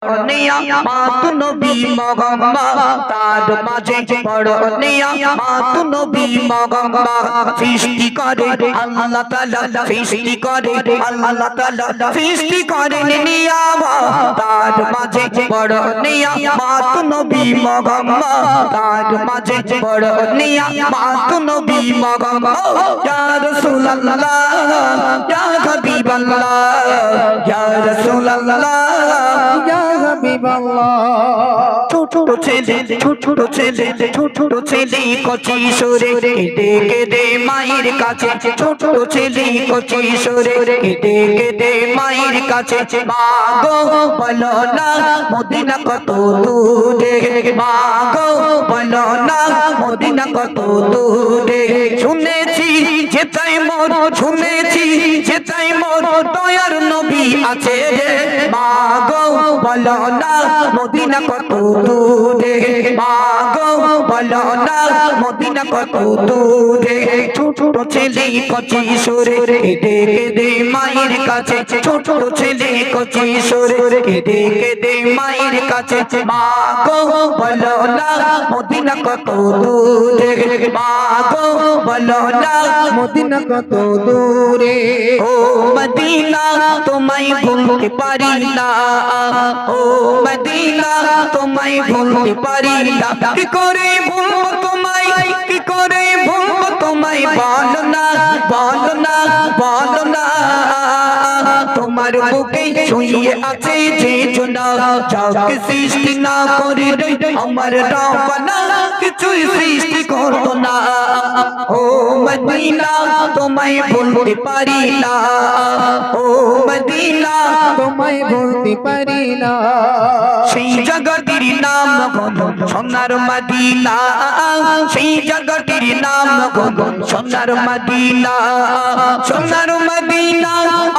নিয়ামত নবী মুহাম্মদ তার মাঝে বড় নিয়ামত নবী মুহাম্মদ সৃষ্টি করে আল্লাহ তাআলা সৃষ্টি করে আল্লাহ তাআলা সৃষ্টি করে নিয়ামত তার মাঝে বড় নিয়ামত নবী মুহাম্মদ তার মাঝে বড় নিয়ামত নবী মুহাম্মদ ইয়া রাসূলুল্লাহ ইয়া হাবিবাল্লাহ ইয়া রাসূলুল্লাহ ইয়া হাবিবাল্লাহ ছোট ছেলে কচি সরে ডেকে দে মায়ের কাছে ছোট ছেলে কচি সরে ডেকে দে মায়ের কাছে মা গো বলো না মদিনা কত দূরে মা গো বলো না মদিনা কত দূরে শুনেছি যেটাই মোর শুনেছি যেটাই মোর দয়ার নবী আছে মা গো বলো না মদিনা কত দূরে মা গো বলো না মদিনা কত দূরে ছোট ছেলে কচি সরে ডেকে দে মায়ের কাছে ছোট ছেলে কচি সরে ডেকে দে মায়ের কাছে মা গো বলো না মদিনা কত দূরে মা গো বলো না মদিনা কত দূরে ও মদিনা তোমায় ভুলতে পারি না ও মদিনা তোমায় ভুলতে পারি না কি করে ভুলবো তোমায় কি করে ভুলবো তোমায় বলো না বলো না বলো না তোমার বুকে শুয়ে আছে যে জোনা যাকে সৃষ্টি না করে আমার রব্বানা কিছুই সৃষ্টি করতো না ও মদিনা তোমায় ভুলতে পারি না ও মদিনা তোমায় ভুলতে পারি না সেই জায়গাটির নাম সোনার মদিনা সেই জায়গাটির নাম সোনার মদিনা সোনার মদিনা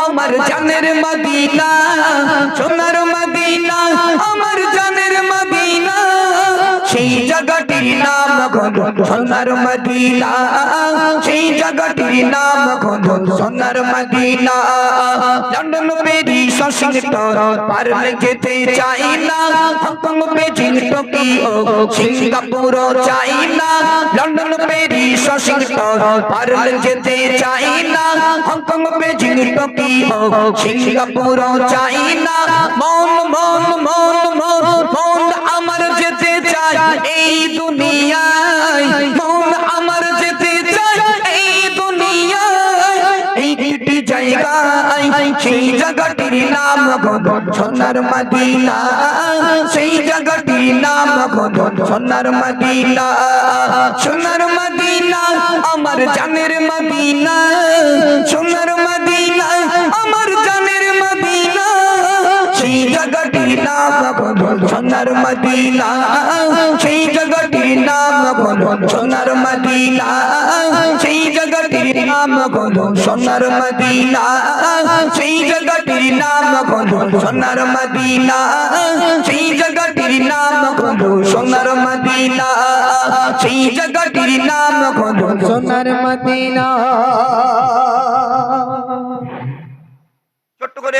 আমার জানের মদিনা সোনার মদিনা আমার জানের মদিনা সেই জায়গাটির নাম সোনার মদিনা সেই জায়গাটির নাম সোনার মদিনা লন্ডন প্যারিস ওয়াশিংটন পারলে যেতে চাই না হংকং বেজিং টোকিও সিঙ্গাপুর চাই না লন্ডন প্যারিস ওয়াশিংটন পারলে যেতে চাই না হংকং বেজিং টোকিও সিঙ্গাপুর চাই না মন মন মন মন মন আমার যেতে চাই এই দুনিয়ায় মন আমার যেতে চাই এই দুনিয়ায় এইটি জায়গায় সেই জায়গাটির নাম সোনার মদিনা সেই জায়গাটির নাম সোনার মদিনা সোনার মদিনা আমার জানের মদিনা সোনার মদিনা আমার জানের মদিনা সেই জায়গাটির নাম সোনার মদিনা সেই জায়গাটির নাম সোনার মদিনা সেই জায়গাটির নাম সোনার মদিনা সেই জায়গাটির নাম সোনার মদিনা সেই জায়গাটির নাম সোনার মদিনা সেই জায়গাটির নাম সোনার মদিনা ছোট্ট করে